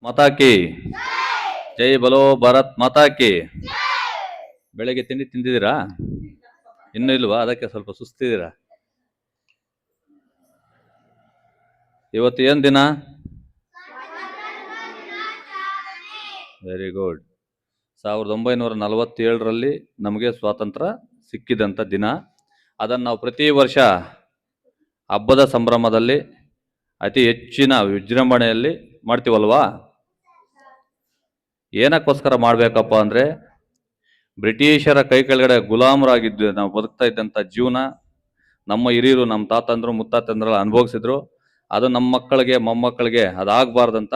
ಮಾತಾ ಕಿ ಜೈ ಬಲೋ ಭಾರತ್ ಮಾತಾ ಕಿ. ಬೆಳಗ್ಗೆ ತಿಂಡಿ ತಿಂದಿದ್ದೀರಾ? ಇನ್ನೂ ಇಲ್ವಾ? ಅದಕ್ಕೆ ಸ್ವಲ್ಪ ಸುಸ್ತಿದ್ದೀರಾ? ಇವತ್ತು ಏನ್ ದಿನ? Very good. 1947ರಲ್ಲಿ ನಮಗೆ ಸ್ವಾತಂತ್ರ್ಯ ಸಿಕ್ಕಿದಂಥ ದಿನ. ಅದನ್ನು ನಾವು ಪ್ರತಿ ವರ್ಷ ಹಬ್ಬದ ಸಂಭ್ರಮದಲ್ಲಿ ಅತಿ ಹೆಚ್ಚಿನ ವಿಜೃಂಭಣೆಯಲ್ಲಿ ಮಾಡ್ತೀವಲ್ವಾ? ಏನಕ್ಕೋಸ್ಕರ ಮಾಡಬೇಕಪ್ಪ ಅಂದರೆ, ಬ್ರಿಟಿಷರ ಕೈ ಕೆಳಗಡೆ ಗುಲಾಮರಾಗಿದ್ದು ನಾವು ಬದುಕ್ತಾ ಇದ್ದಂಥ ಜೀವನ ನಮ್ಮ ಹಿರಿಯರು, ನಮ್ಮ ತಾತಂದ್ರು ಮುತ್ತಾತಂದ್ರೆಲ್ಲ ಅನುಭವಿಸಿದ್ರು. ಅದು ನಮ್ಮ ಮಕ್ಕಳಿಗೆ ಮೊಮ್ಮಕ್ಕಳಿಗೆ ಅದಾಗಬಾರ್ದಂತ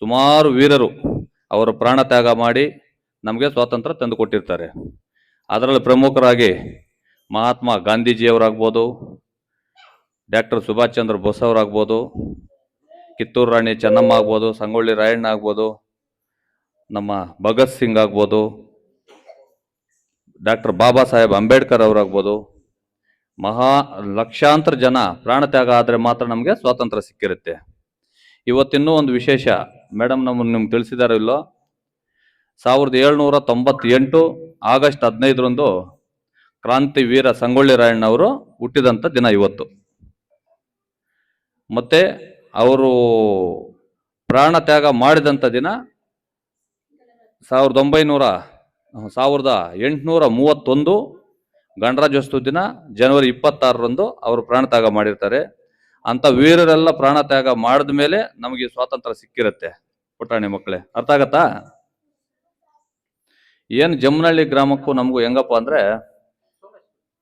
ಸುಮಾರು ವೀರರು ಅವರು ಪ್ರಾಣ ತ್ಯಾಗ ಮಾಡಿ ನಮಗೆ ಸ್ವಾತಂತ್ರ್ಯ ತಂದು ಕೊಟ್ಟಿರ್ತಾರೆ. ಅದರಲ್ಲಿ ಪ್ರಮುಖರಾಗಿ ಮಹಾತ್ಮ ಗಾಂಧೀಜಿಯವರಾಗ್ಬೋದು, ಡಾಕ್ಟರ್ ಸುಭಾಷ್ ಚಂದ್ರ ಬೋಸ್ ಅವರಾಗ್ಬೋದು, ಕಿತ್ತೂರು ರಾಣಿ ಚೆನ್ನಮ್ಮ ಆಗ್ಬೋದು, ಸಂಗೊಳ್ಳಿ ರಾಯಣ್ಣ ಆಗ್ಬೋದು, ನಮ್ಮ ಭಗತ್ ಸಿಂಗ್ ಆಗ್ಬೋದು, ಡಾಕ್ಟರ್ ಬಾಬಾ ಸಾಹೇಬ್ ಅಂಬೇಡ್ಕರ್ ಅವರಾಗ್ಬೋದು, ಲಕ್ಷಾಂತರ ಜನ ಪ್ರಾಣ ತ್ಯಾಗ ಆದರೆ ಮಾತ್ರ ನಮಗೆ ಸ್ವಾತಂತ್ರ್ಯ ಸಿಕ್ಕಿರುತ್ತೆ. ಇವತ್ತಿನ್ನೂ ಒಂದು ವಿಶೇಷ, ಮೇಡಮ್ ನಿಮ್ಗೆ ತಿಳಿಸಿದಾರೋ ಇಲ್ಲೋ, 1798 ಆಗಸ್ಟ್ 15ರಂದು ಕ್ರಾಂತಿ ವೀರ ಸಂಗೊಳ್ಳಿ ರಾಯಣ್ಣ ಅವರು ಹುಟ್ಟಿದಂಥ ದಿನ ಇವತ್ತು. ಮತ್ತೆ ಅವರು ಪ್ರಾಣ ತ್ಯಾಗ ಮಾಡಿದಂಥ ದಿನ 1831 ಗಣರಾಜ್ಯೋತ್ಸವ ದಿನ ಜನವರಿ 26ರಂದು ಅವರು ಪ್ರಾಣ ತ್ಯಾಗ ಮಾಡಿರ್ತಾರೆ. ಅಂತ ವೀರರೆಲ್ಲ ಪ್ರಾಣ ತ್ಯಾಗ ಮಾಡಿದ ಮೇಲೆ ನಮಗೆ ಸ್ವಾತಂತ್ರ್ಯ ಸಿಕ್ಕಿರುತ್ತೆ. ಪುಟಾಣಿ ಮಕ್ಕಳೇ, ಅರ್ಥ ಆಗತ್ತಾ? ಏನು ಜಮ್ಮನಹಳ್ಳಿ ಗ್ರಾಮಕ್ಕೂ ನಮಗೂ ಹೆಂಗಪ್ಪ ಅಂದ್ರೆ,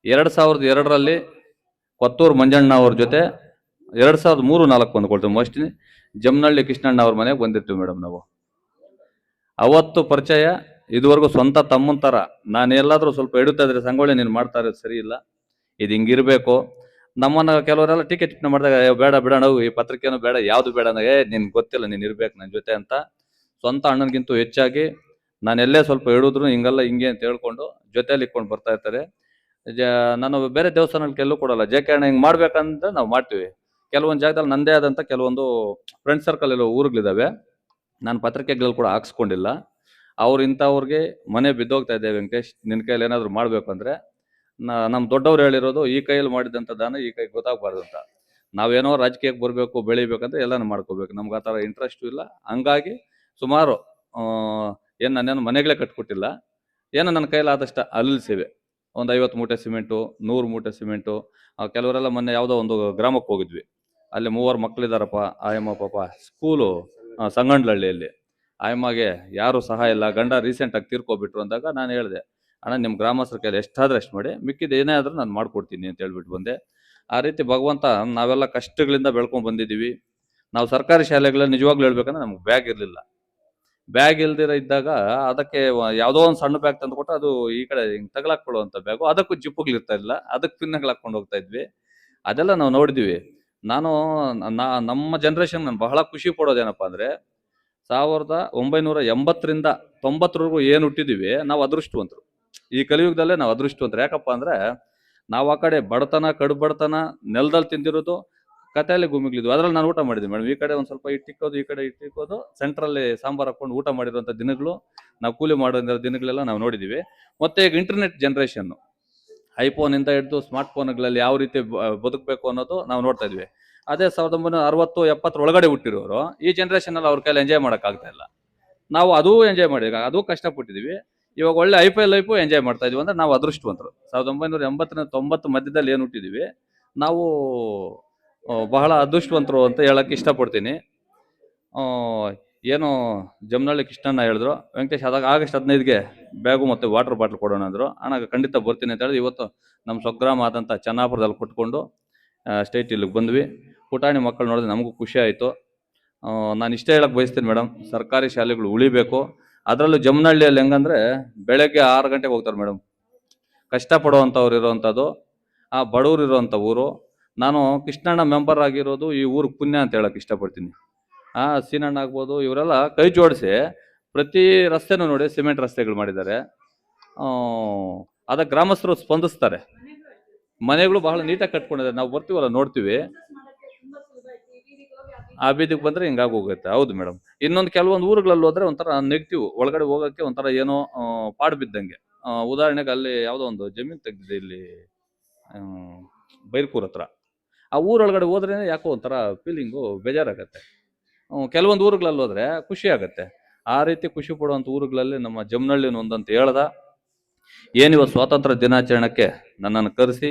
2002ರಲ್ಲಿ ಕೊತ್ತೂರು ಮಂಜಣ್ಣ ಅವ್ರ ಜೊತೆ 2003-4 ಅಂದ್ಕೊಳ್ತೀವಿ ಮೋಸ್ಟ್ಲಿ ಜಮ್ಮನಹಳ್ಳಿ ಕೃಷ್ಣಣ್ಣ ಅವ್ರ ಮನೆಗೆ ಬಂದಿರ್ತೀವಿ ಮೇಡಮ್ ನಾವು. ಅವತ್ತು ಪರಿಚಯ, ಇದುವರೆಗೂ ಸ್ವಂತ ತಮ್ಮನ ಥರ. ನಾನು ಎಲ್ಲಾದರೂ ಸ್ವಲ್ಪ ಇಡುತ್ತಾ ಇದ್ರೆ, ಸಂಗೊಳ್ಳಿ ನೀನು ಮಾಡ್ತಾ ಇರೋದು ಸರಿ ಇಲ್ಲ, ಇದು ಹಿಂಗಿರ್ಬೇಕು. ನಮ್ಮನ್ನು ಕೆಲವರೆಲ್ಲ ಟೀಕೆ ಮಾಡಿದಾಗ, ಬೇಡ ಬಿಡೋಣ ಈ ಪತ್ರಿಕೆನೂ ಬೇಡ, ಯಾವುದು ಬೇಡ ನನಗೆ, ನಿನ್ಗೆ ಗೊತ್ತಿಲ್ಲ, ನೀನು ಇರ್ಬೇಕು ನನ್ನ ಜೊತೆ ಅಂತ. ಸ್ವಂತ ಅಣ್ಣನಿಗಿಂತೂ ಹೆಚ್ಚಾಗಿ ನಾನು ಎಲ್ಲೇ ಸ್ವಲ್ಪ ಹಿಡಿದ್ರು ಹಿಂಗಲ್ಲ ಹಿಂಗೆ ಅಂತ ಹೇಳ್ಕೊಂಡು ಜೊತೆಯಲ್ಲಿ ಇಟ್ಕೊಂಡು ಬರ್ತಾ ಇರ್ತಾರೆ. ನಾನು ಬೇರೆ ದೇವಸ್ಥಾನಕ್ಕೆ ಎಲ್ಲೂ ಕೊಡಲ್ಲ. ಜೆ.ಕೆ. ಅಣ್ಣ ಹಿಂಗೆ ಮಾಡ್ಬೇಕಂತ ನಾವು ಮಾಡ್ತೀವಿ. ಕೆಲವೊಂದು ಜಾಗದಲ್ಲಿ ನಂದೇ ಆದಂಥ ಕೆಲವೊಂದು ಫ್ರೆಂಡ್ ಸರ್ಕಲ್ ಎಲ್ಲ ಊರುಗಳಿದ್ದಾವೆ, ನಾನು ಪತ್ರಿಕೆಗಳಲ್ಲಿ ಕೂಡ ಹಾಕ್ಸ್ಕೊಂಡಿಲ್ಲ. ಅವ್ರು ಇಂಥವ್ರಿಗೆ ಮನೆ ಬಿದ್ದೋಗ್ತಾ ಇದೆ, ವೆಂಕಟೇಶ್ ನಿನ್ನ ಕೈಯಲ್ಲಿ ಏನಾದರೂ ಮಾಡಬೇಕು ಅಂದರೆ, ನಮ್ಮ ದೊಡ್ಡವ್ರು ಹೇಳಿರೋದು, ಈ ಕೈಯಲ್ಲಿ ಮಾಡಿದಂಥ ದಾನ ಈ ಕೈಗೆ ಗೊತ್ತಾಗಬಾರ್ದು ಅಂತ. ನಾವೇನೋ ರಾಜಕೀಯಕ್ಕೆ ಬರಬೇಕು ಬೆಳಿಬೇಕಂದ್ರೆ ಎಲ್ಲನೂ ಮಾಡ್ಕೋಬೇಕು. ನಮ್ಗೆ ಆ ಥರ ಇಂಟ್ರೆಸ್ಟು ಇಲ್ಲ. ಹಂಗಾಗಿ ಸುಮಾರು ಏನು ನಾನೇನು ಮನೆಗಳೇ ಕಟ್ಕೊಟ್ಟಿಲ್ಲ, ಏನೋ ನನ್ನ ಕೈಯಲ್ಲಿ ಆದಷ್ಟು ಅಲ್ಲಿ ಸೇವೆ, ಒಂದು 50 ಮೂಟೆ ಸಿಮೆಂಟು, 100 ಮೂಟೆ ಸಿಮೆಂಟು. ಕೆಲವರೆಲ್ಲ ಮೊನ್ನೆ ಯಾವುದೋ ಒಂದು ಗ್ರಾಮಕ್ಕೆ ಹೋಗಿದ್ವಿ, ಅಲ್ಲಿ 3 ಮಕ್ಕಳಿದ್ದಾರಪ್ಪ. ಆಯಮ್ಮ ಪಾಪ ಸ್ಕೂಲು ಸಂಗಂಡ್ಲಹಳ್ಳಿಯಲ್ಲಿ, ಆಯಮ್ಮಗೆ ಯಾರು ಸಹಾಯ ಇಲ್ಲ, ಗಂಡ ರೀಸೆಂಟಾಗಿ ತೀರ್ಕೊಬಿಟ್ರು ಅಂದಾಗ ನಾನು ಹೇಳಿದೆ, ಅಣ್ಣ ನಿಮ್ಮ ಗ್ರಾಮಸ್ಥರ ಕೈಯಲ್ಲಿ ಎಷ್ಟಾದ್ರೆ ಅಷ್ಟು ಮಾಡಿ, ಮಿಕ್ಕಿದ ಏನೇ ಆದರೂ ನಾನು ಮಾಡ್ಕೊಡ್ತೀನಿ ಅಂತ ಹೇಳ್ಬಿಟ್ಟು ಬಂದೆ. ಆ ರೀತಿ ಭಗವಂತ, ನಾವೆಲ್ಲ ಕಷ್ಟಗಳಿಂದ ಬೆಳ್ಕೊಂಡು ಬಂದಿದ್ದೀವಿ. ನಾವು ಸರ್ಕಾರಿ ಶಾಲೆಗಳಲ್ಲಿ ನಿಜವಾಗ್ಲೂ ಹೇಳ್ಬೇಕಂದ್ರೆ ನಮ್ಗೆ ಬ್ಯಾಗ್ ಇರಲಿಲ್ಲ. ಬ್ಯಾಗ್ ಇಲ್ದಿರ ಇದ್ದಾಗ ಅದಕ್ಕೆ ಯಾವುದೋ ಒಂದು ಸಣ್ಣ ಬ್ಯಾಗ್ ತಂದು ಕೊಟ್ಟು, ಅದು ಈ ಕಡೆ ಹಿಂಗೆ ತಗಲಾಕೊಳ್ಳುವಂಥ ಬ್ಯಾಗು, ಅದಕ್ಕೂ ಜಿಪ್ಪುಗಳಿರ್ತಾ ಇಲ್ಲ, ಅದಕ್ಕೆ ಪಿನ್ನುಗಳು ಹಾಕ್ಕೊಂಡು ಹೋಗ್ತಾ ಇದ್ವಿ. ಅದೆಲ್ಲ ನಾವು ನೋಡಿದ್ವಿ. ನಮ್ಮ ಜನ್ರೇಷನ್ ನಾನು ಬಹಳ ಖುಷಿ ಪಡೋದೇನಪ್ಪ ಅಂದರೆ, 1980ರಿಂದ 90ರವರೆಗೂ ಏನು ಹುಟ್ಟಿದ್ದೀವಿ ನಾವು ಅದೃಷ್ಟವಂತರು. ಈ ಕಲಿಯುಗದಲ್ಲೇ ನಾವು ಅದೃಷ್ಟವಂತರು. ಯಾಕಪ್ಪ ಅಂದರೆ, ನಾವು ಆ ಕಡೆ ಬಡತನ, ಕಡು ಬಡತನ, ನೆಲದಲ್ಲಿ ತಿಂದಿರೋದು, ಕಥೆಯಲ್ಲಿ ಗುಮಿಗಳಿದ್ವು. ಅದರಲ್ಲಿ ನಾನು ಊಟ ಮಾಡಿದ್ದೀನಿ ಮೇಡಮ್. ಈ ಕಡೆ ಒಂದು ಸ್ವಲ್ಪ ಇಟ್ಟಿಕ್ಕೋದು, ಈ ಕಡೆ ಇಟ್ಟಿಕ್ಕೋದು, ಸೆಂಟ್ರಲ್ಲಿ ಸಾಂಬಾರು ಹಾಕೊಂಡು ಊಟ ಮಾಡಿರುವಂಥ ದಿನಗಳು, ನಾವು ಕೂಲಿ ಮಾಡೋ ದಿನಗಳೆಲ್ಲ ನಾವು ನೋಡಿದ್ದೀವಿ. ಮತ್ತು ಈಗ ಇಂಟರ್ನೆಟ್ ಜನ್ರೇಷನ್ನು, ಐಫೋನಿಂದ ಹಿಡಿದು ಸ್ಮಾರ್ಟ್ ಫೋನ್ಗಳಲ್ಲಿ ಯಾವ ರೀತಿ ಬದುಕಬೇಕು ಅನ್ನೋದು ನಾವು ನೋಡ್ತಾ ಇದ್ವಿ. ಅದೇ 1960-70 ಒಳಗಡೆ ಹುಟ್ಟಿರೋರು ಈ ಜನ್ರೇಷನಲ್ಲಿ ಅವ್ರ ಕೈಲಿ ಎಂಜಾಯ್ ಮಾಡೋಕ್ಕಾಗ್ತಾ ಇಲ್ಲ. ನಾವು ಅದೂ ಎಂಜಾಯ್ ಮಾಡಿದ್ವಿ, ಅದೂ ಕಷ್ಟಪಟ್ಟಿದ್ದೀವಿ. ಇವಾಗ ಒಳ್ಳೆ ಲೈಫು ಎಂಜಾಯ್ ಮಾಡ್ತಾ ಇದೀವಿ ಅಂದರೆ ನಾವು ಅದೃಷ್ಟವಂತರು. 1980-90 ಮಧ್ಯದಲ್ಲಿ ಏನು ಹುಟ್ಟಿದ್ದೀವಿ ನಾವು ಬಹಳ ಅದೃಷ್ಟವಂತರು ಅಂತ ಹೇಳಕ್ಕೆ ಇಷ್ಟಪಡ್ತೀನಿ. ಏನು ಜಮ್ಮನಹಳ್ಳಿ ಕೃಷ್ಣಣ್ಣ ಹೇಳಿದ್ರು, ವೆಂಕಟೇಶ್ ಆಗಸ್ಟ್ 15ಗೆ ಬ್ಯಾಗು ಮತ್ತು ವಾಟರ್ ಬಾಟ್ಲ್ ಕೊಡೋಣ ಅಂದರು. ಅಣ್ಣ ಖಂಡಿತ ಬರ್ತೀನಿ ಅಂತ ಹೇಳಿದ್ರೆ, ಇವತ್ತು ನಮ್ಮ ಸ್ವಗ್ರಾಮ ಆದಂಥ ಚೆನ್ನಾಪುರದಲ್ಲಿ ಕೊಟ್ಕೊಂಡು ಸ್ಟೇಟ್ ಇಲ್ಲಿಗೆ ಬಂದ್ವಿ. ಪುಟಾಣಿ ಮಕ್ಕಳು ನೋಡಿದ್ರೆ ನಮಗೂ ಖುಷಿ ಆಯಿತು. ನಾನು ಇಷ್ಟೇ ಹೇಳಕ್ಕೆ ಬಯಸ್ತೀನಿ ಮೇಡಮ್, ಸರ್ಕಾರಿ ಶಾಲೆಗಳು ಉಳಿಬೇಕು. ಅದರಲ್ಲೂ ಜಮ್ಮನಹಳ್ಳಿಯಲ್ಲಿ ಹೆಂಗಂದರೆ, ಬೆಳಗ್ಗೆ 6 ಗಂಟೆಗೆ ಹೋಗ್ತಾರೆ ಮೇಡಮ್. ಕಷ್ಟಪಡುವಂಥವ್ರು ಇರೋವಂಥದ್ದು, ಆ ಬಡವರು ಇರೋವಂಥ ಊರು. ನಾನು ಕೃಷ್ಣಣ್ಣ ಮೆಂಬರ್ ಆಗಿರೋದು ಈ ಊರಿಗೆ ಪುಣ್ಯ ಅಂತ ಹೇಳಕ್ಕೆ ಇಷ್ಟಪಡ್ತೀನಿ. ಸೀನಣ್ಣ ಆಗ್ಬೋದು, ಇವರೆಲ್ಲ ಕೈ ಜೋಡಿಸಿ ಪ್ರತಿ ರಸ್ತೆನೂ ನೋಡಿ ಸಿಮೆಂಟ್ ರಸ್ತೆಗಳು ಮಾಡಿದ್ದಾರೆ. ಅದಕ್ಕೆ ಗ್ರಾಮಸ್ಥರು ಸ್ಪಂದಿಸ್ತಾರೆ. ಮನೆಗಳು ಬಹಳ ನೀಟಾಗಿ ಕಟ್ಕೊಂಡಿದ್ದಾರೆ. ನಾವು ಬರ್ತೀವಲ್ಲ ನೋಡ್ತೀವಿ. ಆ ಬೀದಿಗೆ ಬಂದ್ರೆ ಹಿಂಗಾಗಿ ಹೋಗುತ್ತೆ. ಹೌದು ಮೇಡಮ್. ಇನ್ನೊಂದು ಕೆಲವೊಂದು ಊರುಗಳಲ್ಲಿ ಹೋದ್ರೆ ಒಂಥರ ನೆಗೆಟಿವ್, ಒಳಗಡೆ ಹೋಗಕ್ಕೆ ಒಂಥರ ಏನೋ ಪಾಡು ಬಿದ್ದಂಗೆ. ಉದಾಹರಣೆಗೆ ಅಲ್ಲಿ ಯಾವುದೋ ಒಂದು ಜಮೀನು ತೆಗ್ದಿದೆ ಇಲ್ಲಿ, ಬೈರ್ಕೂರ್ ಹತ್ರ. ಆ ಊರೊಳಗಡೆ ಹೋದ್ರೆ ಯಾಕೋ ಒಂಥರ ಫೀಲಿಂಗು ಬೇಜಾರಾಗತ್ತೆ. ಕೆಲವೊಂದು ಊರುಗಳಲ್ಲಿ ಹೋದ್ರೆ ಖುಷಿ ಆಗತ್ತೆ. ಆ ರೀತಿ ಖುಷಿ ಪಡುವಂಥ ಊರುಗಳಲ್ಲಿ ನಮ್ಮ ಜಮನಹಳ್ಳಿನ ಒಂದಂತ ಹೇಳ್ದ. ಏನಿವ ಸ್ವಾತಂತ್ರ್ಯ ದಿನಾಚರಣೆಗೆ ನನ್ನನ್ನು ಕರೆಸಿ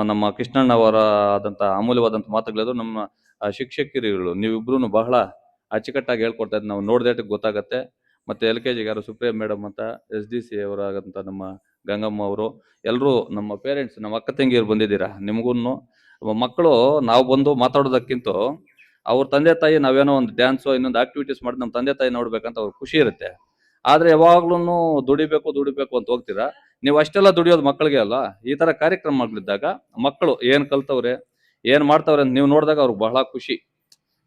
ನಮ್ಮ ಕೃಷ್ಣಣ್ಣ ಅವರ ಆದಂಥ ಅಮೂಲ್ಯವಾದಂಥ ಮಾತುಗಳಿದ್ರು. ನಮ್ಮ ಶಿಕ್ಷಕಿರುಗಳು ನೀವಿಬ್ರು ಬಹಳ ಅಚ್ಚುಕಟ್ಟಾಗಿ ಹೇಳ್ಕೊಡ್ತಾ ಇದ್ದು ನಾವು ನೋಡ್ದೇಟಿಗೆ ಗೊತ್ತಾಗತ್ತೆ. ಮತ್ತೆ LKG ಯಾರು ಸುಪ್ರಿಯಾ ಮೇಡಮ್ ಅಂತ, SDC ಅವರಾಗಂತ ನಮ್ಮ ಗಂಗಮ್ಮ ಅವರು, ಎಲ್ಲರೂ ನಮ್ಮ ಪೇರೆಂಟ್ಸ್, ನಮ್ಮ ಅಕ್ಕ ತಂಗಿಯರು ಬಂದಿದ್ದೀರಾ. ನಿಮಗೂ ಮಕ್ಕಳು ನಾವು ಬಂದು ಮಾತಾಡೋದಕ್ಕಿಂತ ಅವ್ರ ತಂದೆ ತಾಯಿ ನಾವೇನೋ ಒಂದು ಡ್ಯಾನ್ಸು ಇನ್ನೊಂದು ಆಕ್ಟಿವಿಟೀಸ್ ಮಾಡಿ ನಮ್ಮ ತಂದೆ ತಾಯಿ ನೋಡ್ಬೇಕಂತ ಅವ್ರಿಗೆ ಖುಷಿ ಇರುತ್ತೆ. ಆದ್ರೆ ಯಾವಾಗ್ಲೂ ದುಡಿಬೇಕು ಅಂತ ಹೋಗ್ತೀರಾ. ನೀವು ಅಷ್ಟೆಲ್ಲ ದುಡಿಯೋದು ಮಕ್ಕಳಿಗೆ ಅಲ್ಲ. ಈ ತರ ಕಾರ್ಯಕ್ರಮಗಳಿದ್ದಾಗ ಮಕ್ಕಳು ಏನ್ ಕಲ್ತವ್ರೆ, ಏನ್ ಮಾಡ್ತವ್ರೆ ಅಂತ ನೀವು ನೋಡಿದಾಗ ಅವ್ರಿಗೆ ಬಹಳ ಖುಷಿ.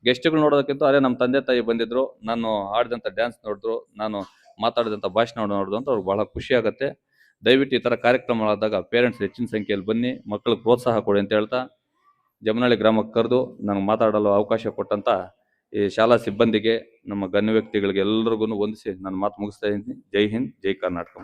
ಗೆಸ್ಟ್ಗಳು ನೋಡೋದಕ್ಕಿಂತ ಅದೇ ನಮ್ಮ ತಂದೆ ತಾಯಿ ಬಂದಿದ್ರು, ನಾನು ಆಡಿದಂಥ ಡ್ಯಾನ್ಸ್ ನೋಡಿದ್ರು, ನಾನು ಮಾತಾಡಿದಂಥ ಭಾಷಣ ನೋಡಿದ್ರು ಅಂತ ಅವ್ರಿಗೆ ಬಹಳ ಖುಷಿ ಆಗುತ್ತೆ. ದಯವಿಟ್ಟು ಈ ತರ ಕಾರ್ಯಕ್ರಮಗಳಾದಾಗ ಪೇರೆಂಟ್ಸ್ ಹೆಚ್ಚಿನ ಸಂಖ್ಯೆಯಲ್ಲಿ ಬನ್ನಿ, ಮಕ್ಕಳಿಗೆ ಪ್ರೋತ್ಸಾಹ ಕೊಡಿ ಅಂತ ಹೇಳ್ತಾ ಜಮನಹಳ್ಳಿ ಗ್ರಾಮಕ್ಕೆ ಕರೆದು ನನಗೆ ಮಾತಾಡಲು ಅವಕಾಶ ಕೊಟ್ಟಂತ ಈ ಶಾಲಾ ಸಿಬ್ಬಂದಿಗೆ, ನಮ್ಮ ಗಣ್ಯ ವ್ಯಕ್ತಿಗಳಿಗೆ ಎಲ್ಲರಿಗೂ ವಂದಿಸಿ ನನ್ನ ಮಾತು ಮುಗಿಸ್ತಾ ಇದ್ದೀನಿ. ಜೈ ಹಿಂದ್, ಜೈ ಕರ್ನಾಟಕ.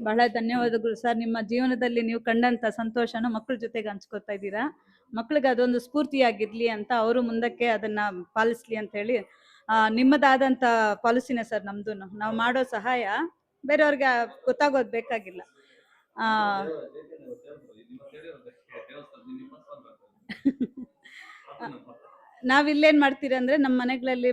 ಬಹಳ ಧನ್ಯವಾದಗಳು ಸರ್. ನಿಮ್ಮ ಜೀವನದಲ್ಲಿ ನೀವು ಕಂಡಂತ ಸಂತೋಷನ ಮಕ್ಕಳ ಜೊತೆಗೆ ಹಂಚ್ಕೊತಾ ಇದ್ದೀರಾ. ಮಕ್ಕಳಿಗೆ ಅದೊಂದು ಸ್ಫೂರ್ತಿಯಾಗಿರ್ಲಿ ಅಂತ, ಅವರು ಮುಂದಕ್ಕೆ ಅದನ್ನ ಪಾಲಿಸ್ಲಿ ಅಂತ ಹೇಳಿ ನಿಮ್ಮದಾದಂತ ಪಾಲಿಸಿನೇ ಸರ್ ನಮ್ದು. ನಾವು ಮಾಡೋ ಸಹಾಯ ಬೇರೆಯವ್ರಿಗೆ ಗೊತ್ತಾಗೋದು ಬೇಕಾಗಿಲ್ಲ. ನಾವಿಲ್ಲೇನ್ ಮಾಡ್ತೀರಿ ಅಂದ್ರೆ ನಮ್ಮ ಮನೆಗಳಲ್ಲಿ